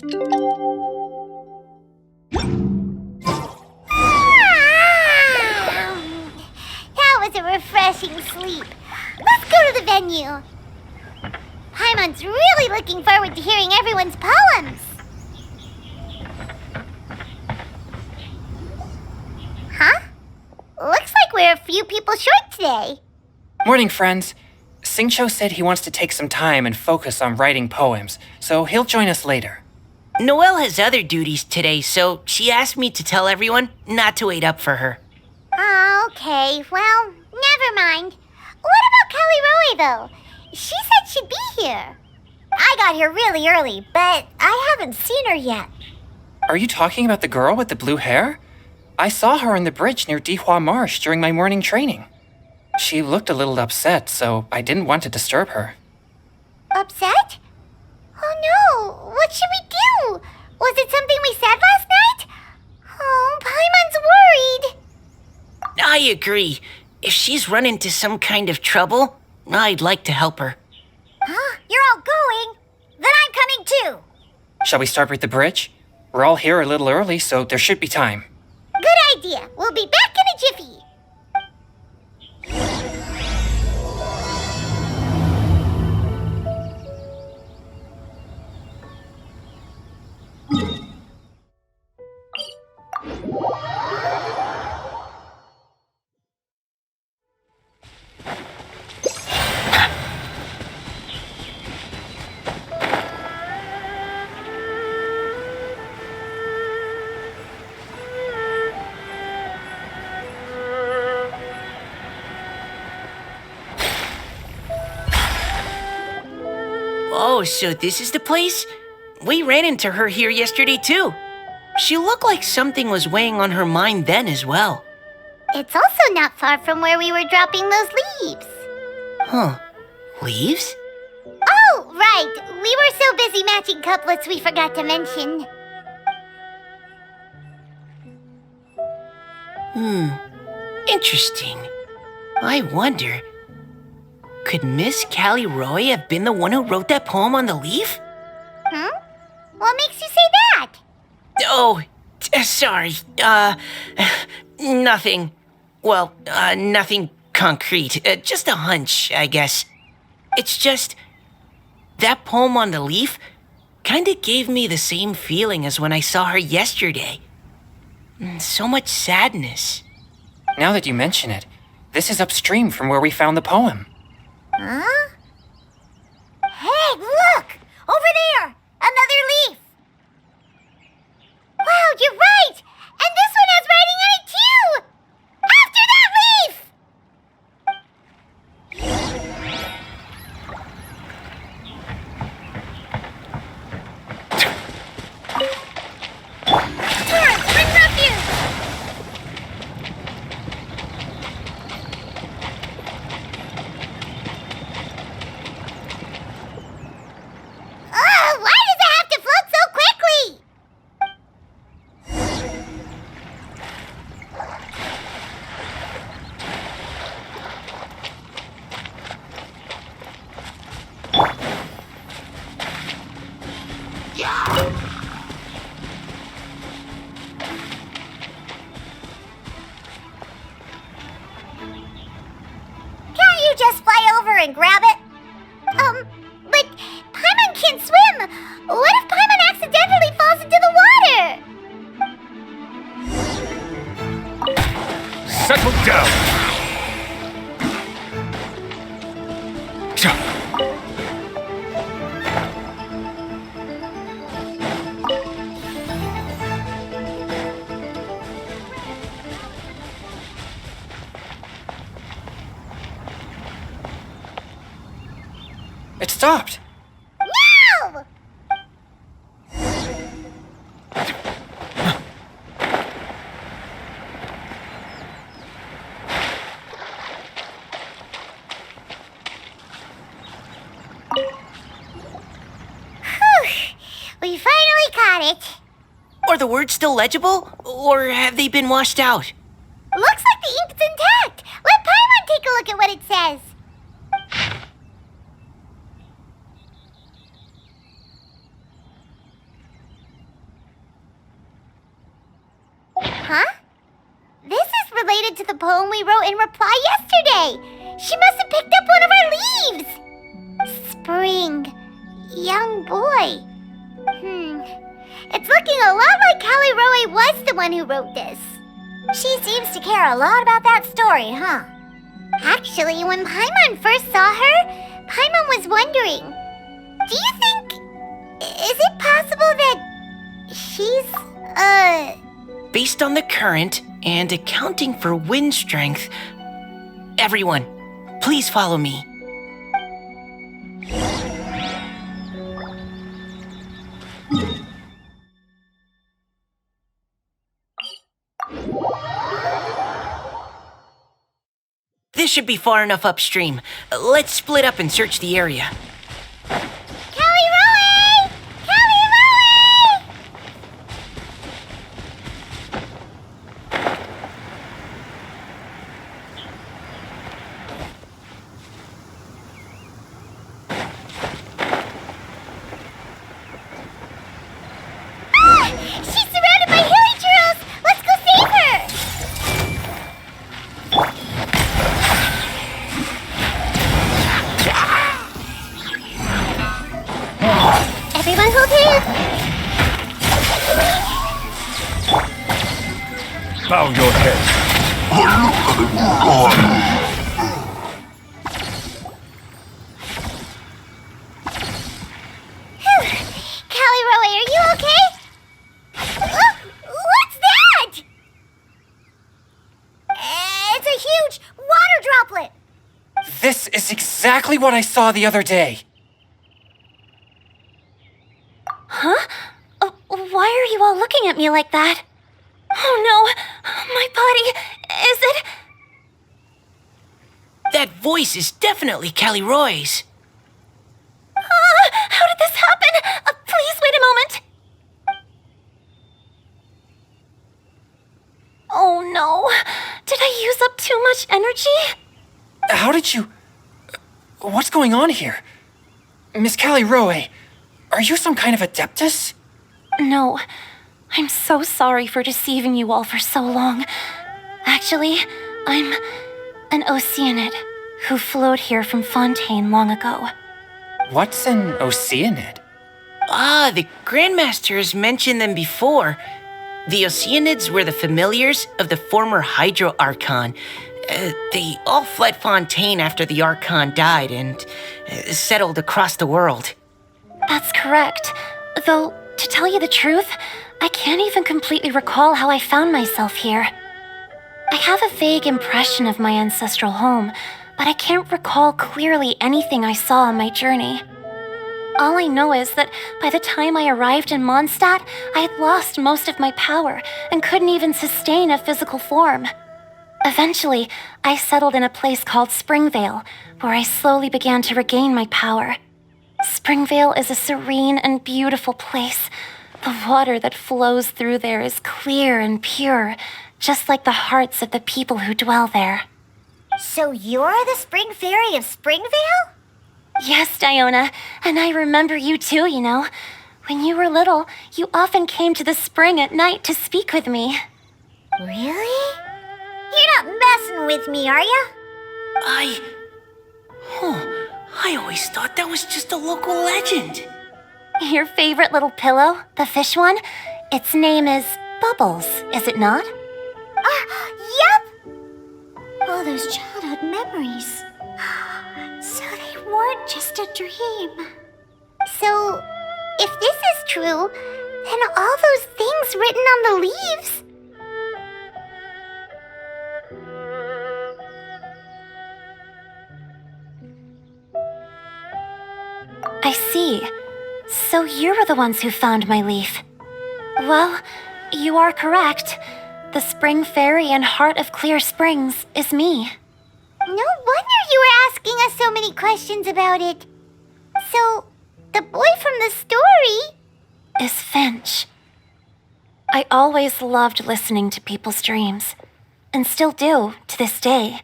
That was a refreshing sleep. Let's go to the venue. Paimon's really looking forward to hearing everyone's poems. Huh? Looks like we're a few people short today. Morning, friends. Singcho said he wants to take some time and focus on writing poems, so he'll join us later. Noelle has other duties today, so she asked me to tell everyone not to wait up for her. Oh, okay. Well, never mind. What about Kelly Roy, though? She said she'd be here. I got here really early, but I haven't seen her yet. Are you talking about the girl with the blue hair? I saw her on the bridge near Dihua Marsh during my morning training. She looked a little upset, so I didn't want to disturb her. Upset? Oh no, what should we do? Was it something we said last night? Oh, Paimon's worried. I agree. If she's run into some kind of trouble, I'd like to help her. Huh? You're all going? Then I'm coming too. Shall we start with the bridge? We're all here a little early, so there should be time. Good idea. We'll be back in a jiffy. Oh, so this is the place? We ran into her here yesterday, too. She looked like something was weighing on her mind then as well. It's also not far from where we were dropping those leaves. Huh. Leaves? Oh, right. We were so busy matching couplets we forgot to mention. Interesting. I wonder, could Miss Callie Roy have been the one who wrote that poem on the leaf? Huh? What makes you say that? Oh, sorry. Nothing. Well, nothing concrete. Just a hunch, I guess. It's just, that poem on the leaf kinda gave me the same feeling as when I saw her yesterday. So much sadness. Now that you mention it, this is upstream from where we found the poem. Huh? Hey, look! Over there! Another leaf! Wow, you're right! And this one has writing on it too! After that leaf! Torrance, bring refuge! Why does it have to float so quickly? Can't you just fly over and grab it? But Paimon can't swim. What if Paimon accidentally falls into the water? Settle down! It stopped. No! We finally caught it. Are the words still legible? Or have they been washed out? Looks like the ink's intact. Let Paimon take a look at what it says. Huh? This is related to the poem we wrote in reply yesterday. She must have picked up one of our leaves. Spring. Young boy. It's looking a lot like Callie Roe was the one who wrote this. She seems to care a lot about that story, huh? Actually, when Paimon first saw her, Paimon was wondering, do you think... is it possible that she's, Based on the current and accounting for wind strength, everyone, please follow me. This should be far enough upstream. Let's split up and search the area. Callie Roe! Callie Roe! She's surrounded by hilly churros! Let's go save her! Everyone's okay? Bow your head. Callie Roe, are you okay? What's that? It's a huge water droplet. This is exactly what I saw the other day. Huh? Why are you all looking at me like that? Oh no, my body, is it? That voice is definitely Callie Roy's. How did this happen? Please wait a moment. Oh no, did I use up too much energy? How did you... What's going on here? Miss Callie Roe, are you some kind of adeptus? No, I'm so sorry for deceiving you all for so long. Actually, I'm an Oceanid who flowed here from Fontaine long ago. What's an Oceanid? Ah, the Grandmasters mentioned them before. The Oceanids were the familiars of the former Hydro Archon. They all fled Fontaine after the Archon died and settled across the world. That's correct. Though, to tell you the truth, I can't even completely recall how I found myself here. I have a vague impression of my ancestral home, but I can't recall clearly anything I saw on my journey. All I know is that by the time I arrived in Mondstadt, I had lost most of my power and couldn't even sustain a physical form. Eventually, I settled in a place called Springvale, where I slowly began to regain my power. Springvale is a serene and beautiful place. The water that flows through there is clear and pure, just like the hearts of the people who dwell there. So you're the Spring Fairy of Springvale? Yes, Diona, and I remember you too, you know. When you were little, you often came to the spring at night to speak with me. Really? You're not messing with me, are ya? I always thought that was just a local legend. Your favorite little pillow, the fish one, its name is Bubbles, is it not? Yep! All those childhood memories. So they weren't just a dream. So, if this is true, then all those things written on the leaves... I see. So you were the ones who found my leaf. Well, you are correct. The Spring Fairy and Heart of Clear Springs is me. No wonder you were asking us so many questions about it. So, the boy from the story... is Finch. I always loved listening to people's dreams, and still do to this day.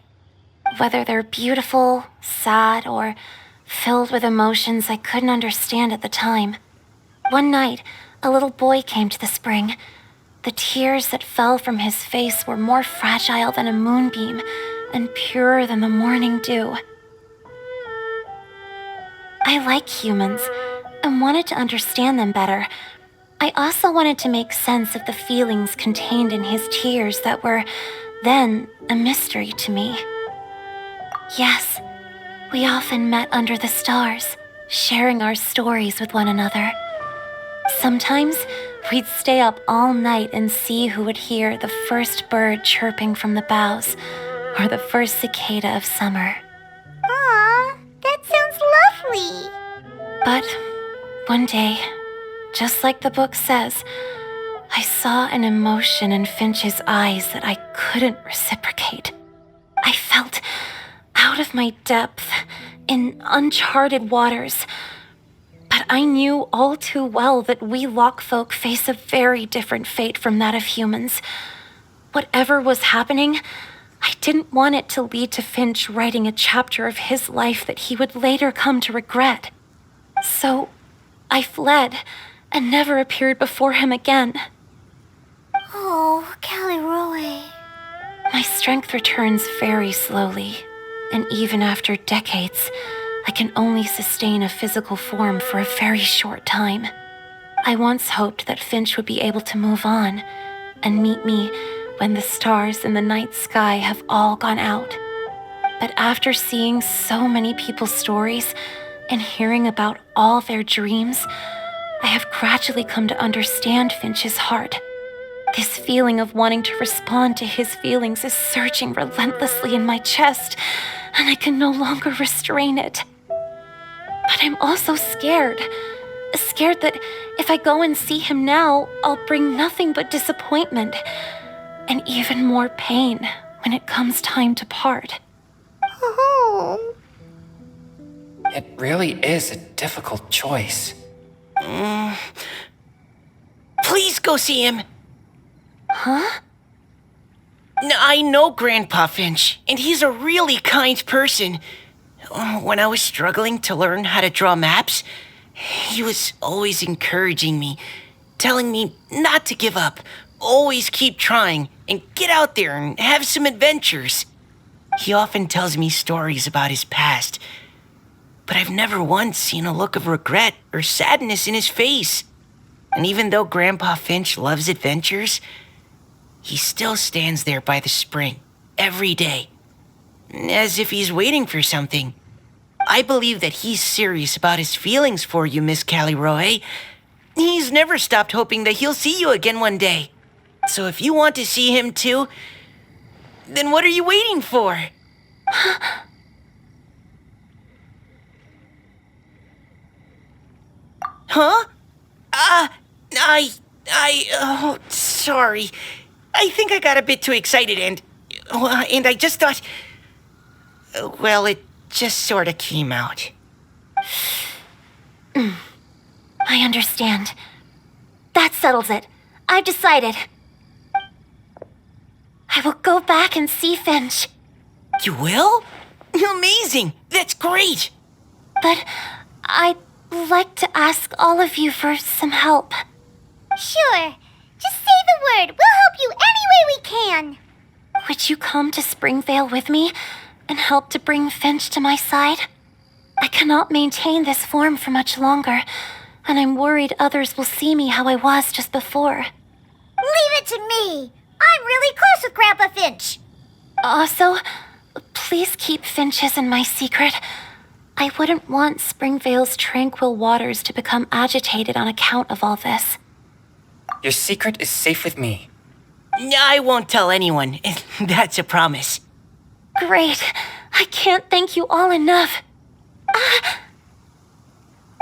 Whether they're beautiful, sad, or filled with emotions I couldn't understand at the time. One night, a little boy came to the spring. The The tears that fell from his face were more fragile than a moonbeam and purer than the morning dew. I like humans and wanted to understand them better. I also wanted to make sense of the feelings contained in his tears that were then a mystery to me. Yes, we often met under the stars, sharing our stories with one another. Sometimes we'd stay up all night and see who would hear the first bird chirping from the boughs or the first cicada of summer. Aw, that sounds lovely. But one day, just like the book says, I saw an emotion in Finch's eyes that I couldn't reciprocate. I felt out of my depth, in uncharted waters. But I knew all too well that we Lockfolk face a very different fate from that of humans. Whatever was happening, I didn't want it to lead to Finch writing a chapter of his life that he would later come to regret. So I fled and never appeared before him again. Oh, Caliroe. My strength returns very slowly, and even after decades, I can only sustain a physical form for a very short time. I once hoped that Finch would be able to move on and meet me when the stars in the night sky have all gone out. But after seeing so many people's stories and hearing about all their dreams, I have gradually come to understand Finch's heart. This feeling of wanting to respond to his feelings is surging relentlessly in my chest, and I can no longer restrain it. But I'm also scared. Scared that if I go and see him now, I'll bring nothing but disappointment and even more pain when it comes time to part. Oh. It really is a difficult choice. Please go see him. Huh? I know Grandpa Finch, and he's a really kind person. When I was struggling to learn how to draw maps, he was always encouraging me, telling me not to give up, always keep trying, and get out there and have some adventures. He often tells me stories about his past, but I've never once seen a look of regret or sadness in his face. And even though Grandpa Finch loves adventures, he still stands there by the spring every day, as if he's waiting for something. I believe that he's serious about his feelings for you, Miss Caliroe. He's never stopped hoping that he'll see you again one day. So if you want to see him too, then what are you waiting for? Huh? Oh, sorry. I think I got a bit too excited and I just thought, well, it just sort of came out. I understand. That settles it. I've decided. I will go back and see Finch. You will? Amazing! That's great! But I'd like to ask all of you for some help. Sure. Just say the word. We'll help you any way we can. Would you come to Springvale with me and help to bring Finch to my side? I cannot maintain this form for much longer, and I'm worried others will see me how I was just before. Leave it to me. I'm really close with Grandpa Finch. Also, please keep Finch's in my secret. I wouldn't want Springvale's tranquil waters to become agitated on account of all this. Your secret is safe with me. I won't tell anyone. That's a promise. Great. I can't thank you all enough.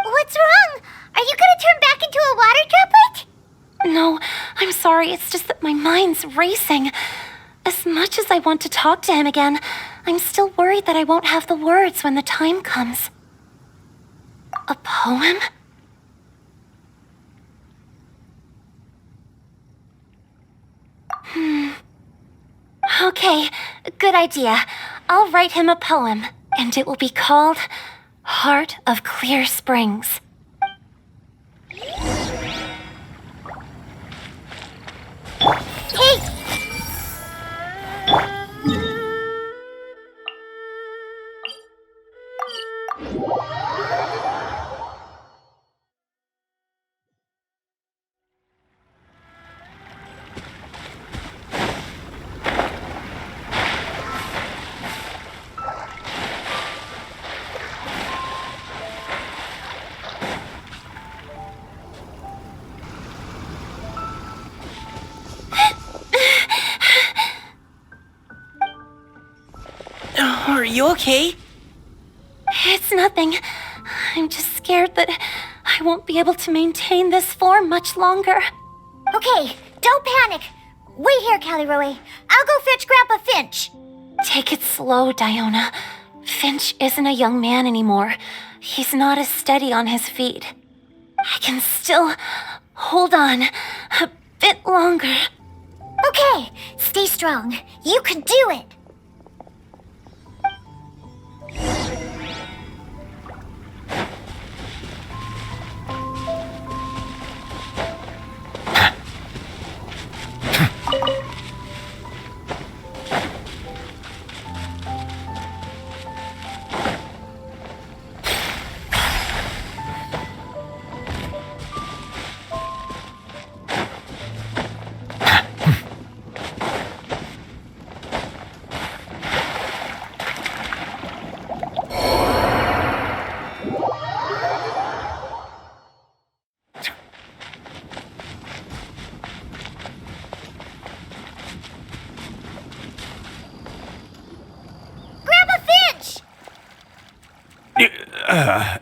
What's wrong? Are you gonna turn back into a water droplet? No, I'm sorry. It's just that my mind's racing. As much as I want to talk to him again, I'm still worried that I won't have the words when the time comes. A poem? Okay, good idea. I'll write him a poem, and it will be called Heart of Clear Springs. you okay? It's nothing. I'm just scared that I won't be able to maintain this form much longer. Okay, don't panic. Wait here, Caliroe. I'll go fetch Grandpa Finch. Take it slow, Diona. Finch isn't a young man anymore. He's not as steady on his feet. I can still hold on a bit longer. Okay, stay strong. You can do it.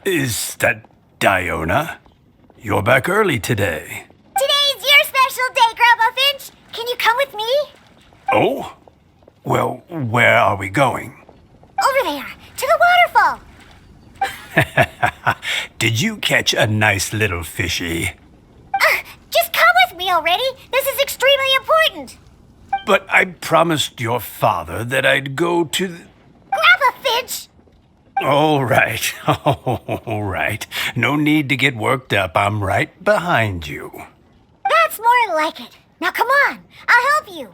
Is that Diona? You're back early today. Today's your special day, Grandpa Finch. Can you come with me? Oh? Well, where are we going? Over there, to the waterfall. Did you catch a nice little fishy? Just come with me already. This is extremely important. But I promised your father that I'd go to the... Grandpa Finch! All right, all right. No need to get worked up. I'm right behind you. That's more like it. Now come on, I'll help you.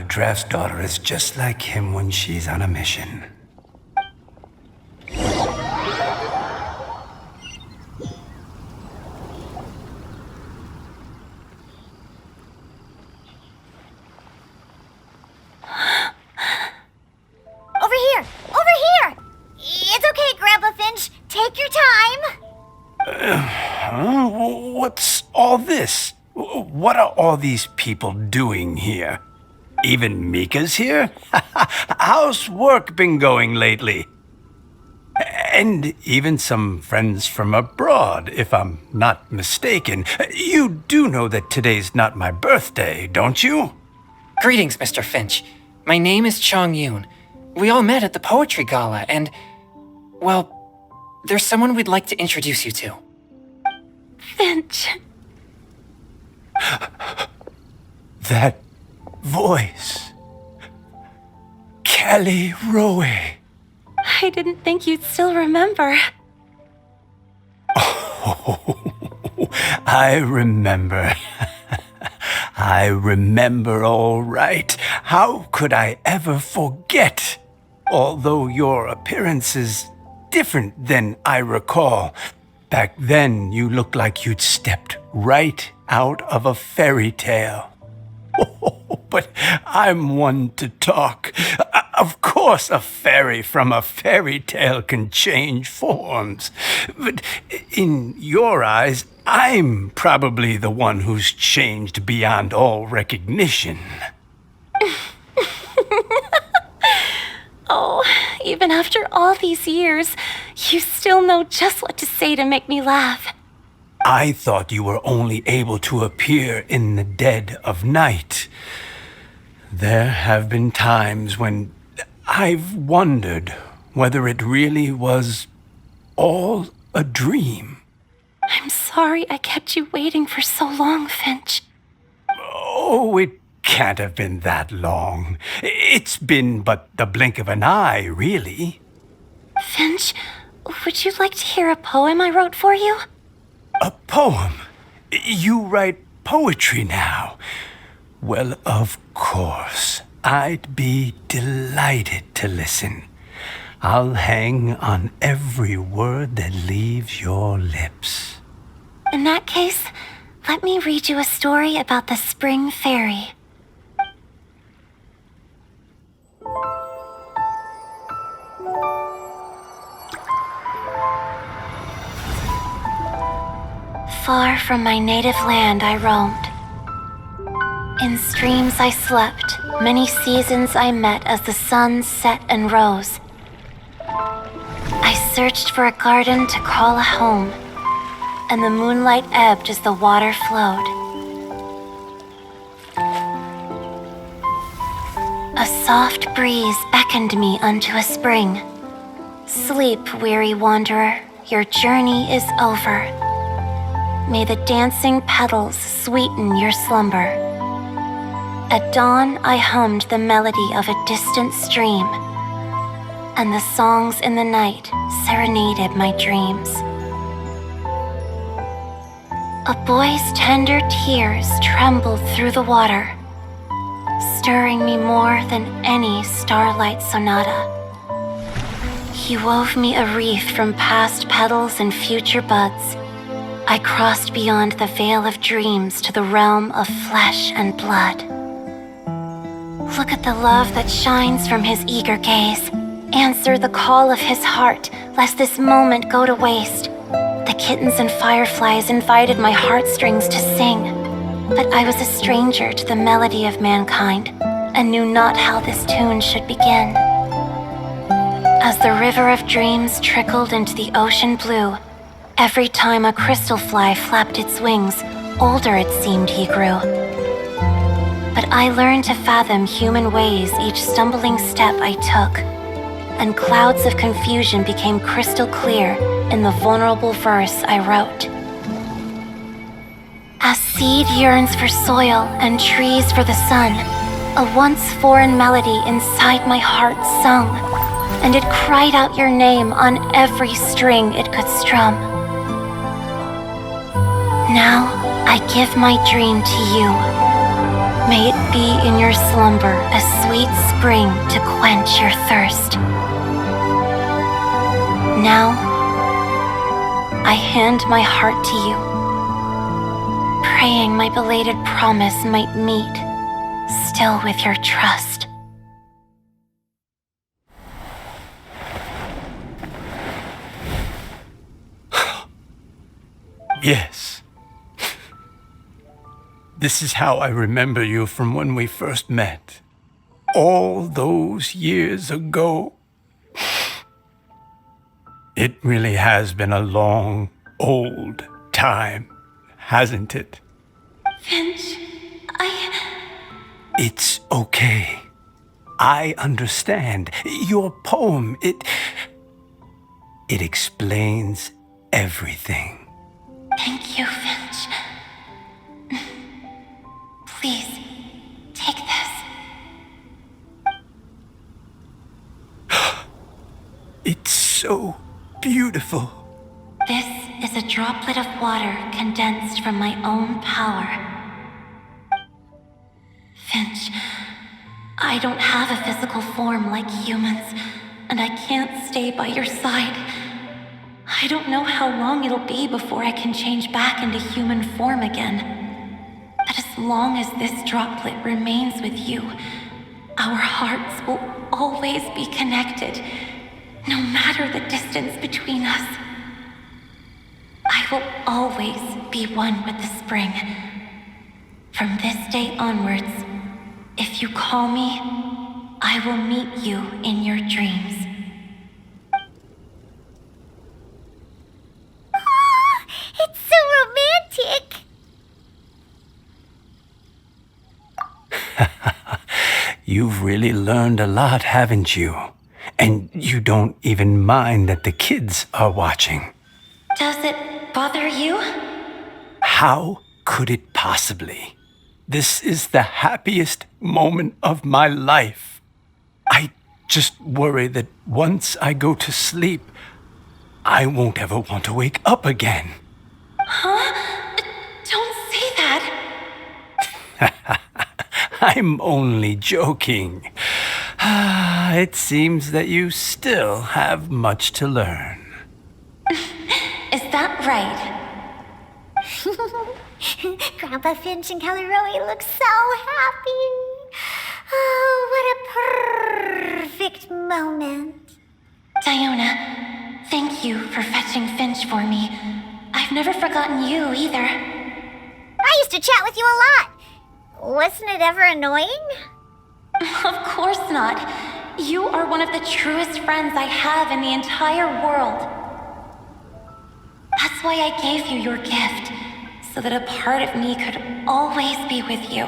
Draft's daughter is just like him when she's on a mission. Over here! Over here! It's okay, Grandpa Finch. Take your time. What's all this? What are all these people doing here? Even Mika's here? How's work been going lately? And even some friends from abroad, if I'm not mistaken. You do know that today's not my birthday, don't you? Greetings, Mr. Finch. My name is Chong Yoon. We all met at the poetry gala, and, well, there's someone we'd like to introduce you to. Finch. That voice. Callie Rowe. I didn't think you'd still remember. Oh, I remember. I remember all right. How could I ever forget? Although your appearance is different than I recall. Back then, you looked like you'd stepped right out of a fairy tale. Oh, but I'm one to talk. Of course, a fairy from a fairy tale can change forms. But in your eyes, I'm probably the one who's changed beyond all recognition. Oh, even after all these years, you still know just what to say to make me laugh. I thought you were only able to appear in the dead of night. There have been times when I've wondered whether it really was all a dream. I'm sorry I kept you waiting for so long, Finch. Oh, it can't have been that long. It's been but the blink of an eye, really. Finch, would you like to hear a poem I wrote for you? A poem? You write poetry now? Well, of course. I'd be delighted to listen. I'll hang on every word that leaves your lips. In that case, let me read you a story about the spring fairy. Far from my native land I roamed. In streams I slept, many seasons I met as the sun set and rose. I searched for a garden to call a home, and the moonlight ebbed as the water flowed. A soft breeze beckoned me unto a spring. Sleep, weary wanderer, your journey is over. May the dancing petals sweeten your slumber. At dawn, I hummed the melody of a distant stream, and the songs in the night serenaded my dreams. A boy's tender tears trembled through the water, stirring me more than any starlight sonata. He wove me a wreath from past petals and future buds. I crossed beyond the veil of dreams to the realm of flesh and blood. Look at the love that shines from his eager gaze. Answer the call of his heart, lest this moment go to waste. The kittens and fireflies invited my heartstrings to sing, but I was a stranger to the melody of mankind, and knew not how this tune should begin. As the river of dreams trickled into the ocean blue, every time a crystal fly flapped its wings, older it seemed he grew. But I learned to fathom human ways each stumbling step I took, and clouds of confusion became crystal clear in the vulnerable verse I wrote. As seed yearns for soil and trees for the sun, a once foreign melody inside my heart sung, and it cried out your name on every string it could strum. Now I give my dream to you. May it be in your slumber a sweet spring to quench your thirst. Now I hand my heart to you, praying my belated promise might meet, still with your trust. Yes. This is how I remember you from when we first met. All those years ago. It really has been a long, old time, hasn't it? Finch, It's okay. I understand. Your poem, it explains everything. Thank you, Finch. Please, take this. It's so beautiful. This is a droplet of water condensed from my own power. Finch, I don't have a physical form like humans, and I can't stay by your side. I don't know how long it'll be before I can change back into human form again. But as long as this droplet remains with you, our hearts will always be connected, no matter the distance between us. I will always be one with the spring. From this day onwards, if you call me, I will meet you in your dreams. Oh, it's so romantic. You've really learned a lot, haven't you? And you don't even mind that the kids are watching. Does it bother you? How could it possibly? This is the happiest moment of my life. I just worry that once I go to sleep, I won't ever want to wake up again. Huh? Don't say that. I'm only joking. It seems that you still have much to learn. Is that right? Grandpa Finch and Kelly Rowie look so happy. Oh, what a perfect moment. Diona, thank you for fetching Finch for me. I've never forgotten you either. I used to chat with you a lot. Wasn't it ever annoying? Of course not. You are one of the truest friends I have in the entire world. That's why I gave you your gift, so that a part of me could always be with you.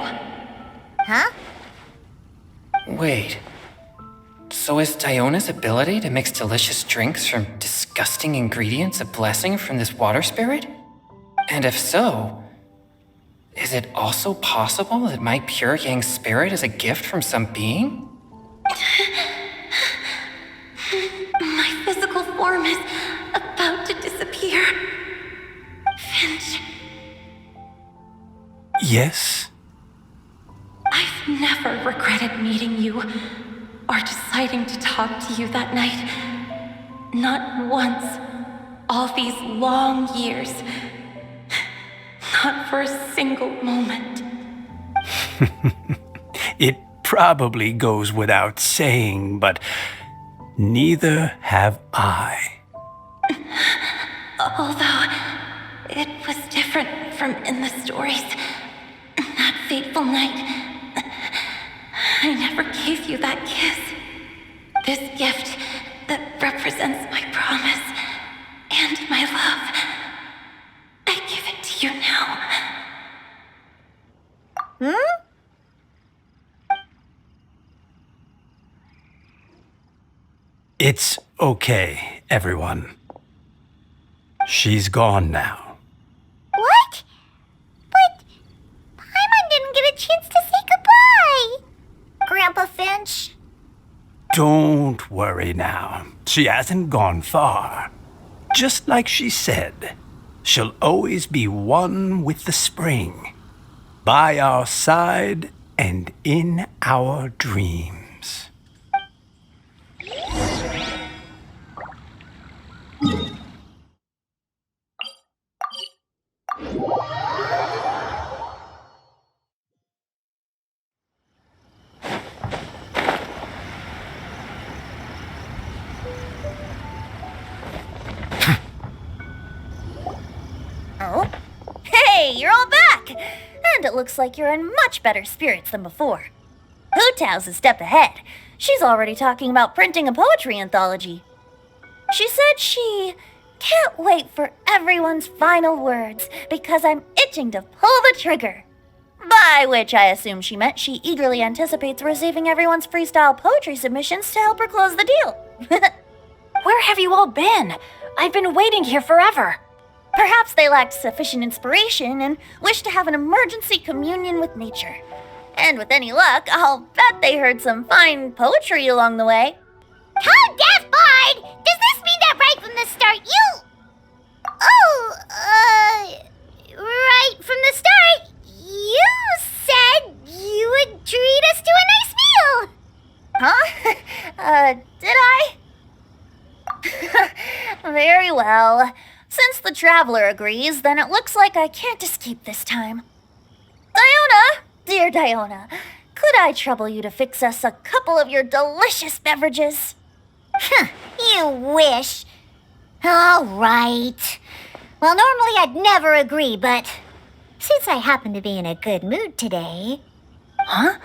Huh? Wait. So is Diona's ability to mix delicious drinks from disgusting ingredients a blessing from this water spirit? And if so, is it also possible that my pure yang spirit is a gift from some being? My physical form is about to disappear. Finch, Yes? I've never regretted meeting you or deciding to talk to you that night. Not once. All these long years. Not for a single moment. It probably goes without saying, but neither have I. Although it was different from in the stories. That fateful night, I never gave you that kiss. This gift that represents my promise and my love. I give it to you now. It's okay, everyone. She's gone now. What? But Paimon didn't get a chance to say goodbye. Grandpa Finch. Don't worry now. She hasn't gone far. Just like she said, she'll always be one with the spring, by our side and in our dreams. Oh? Hey, you're all back! And it looks like you're in much better spirits than before. Hootow's a step ahead. She's already talking about printing a poetry anthology. She said she can't wait for everyone's final words because I'm itching to pull the trigger. By which I assume she meant she eagerly anticipates receiving everyone's freestyle poetry submissions to help her close the deal. Where have you all been? I've been waiting here forever. Perhaps they lacked sufficient inspiration and wished to have an emergency communion with nature. And with any luck, I'll bet they heard some fine poetry along the way. Tone deaf, Bard! Does this mean that right from the start you... right from the start, you said you would treat us to a nice meal! Huh? Did I? Very well. Since the traveler agrees, then it looks like I can't escape this time. Diona, dear Diona, could I trouble you to fix us a couple of your delicious beverages? You wish. All right. Well, normally I'd never agree, but since I happen to be in a good mood today... Huh?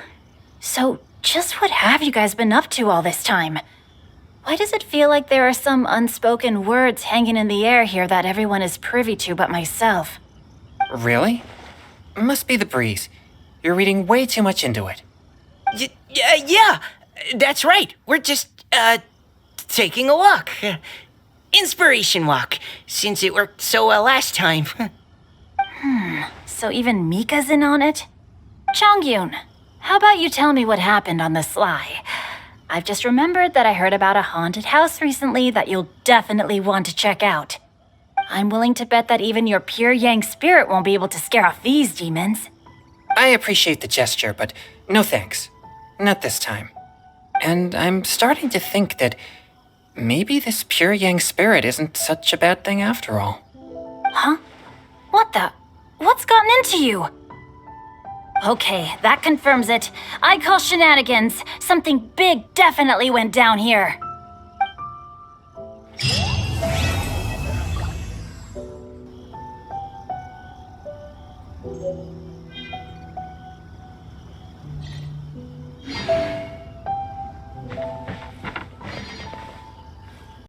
So, just what have you guys been up to all this time? Why does it feel like there are some unspoken words hanging in the air here that everyone is privy to but myself? Really? Must be the breeze. You're reading way too much into it. Yeah, that's right. We're just, taking a walk. Inspiration walk, since it worked so well last time. So even Mika's in on it? Chongyun, how about you tell me what happened on the sly? I've just remembered that I heard about a haunted house recently that you'll definitely want to check out. I'm willing to bet that even your pure yang spirit won't be able to scare off these demons. I appreciate the gesture, but no thanks. Not this time. And I'm starting to think that maybe this pure yang spirit isn't such a bad thing after all. Huh? What the? What's gotten into you? Okay, that confirms it. I call shenanigans. Something big definitely went down here.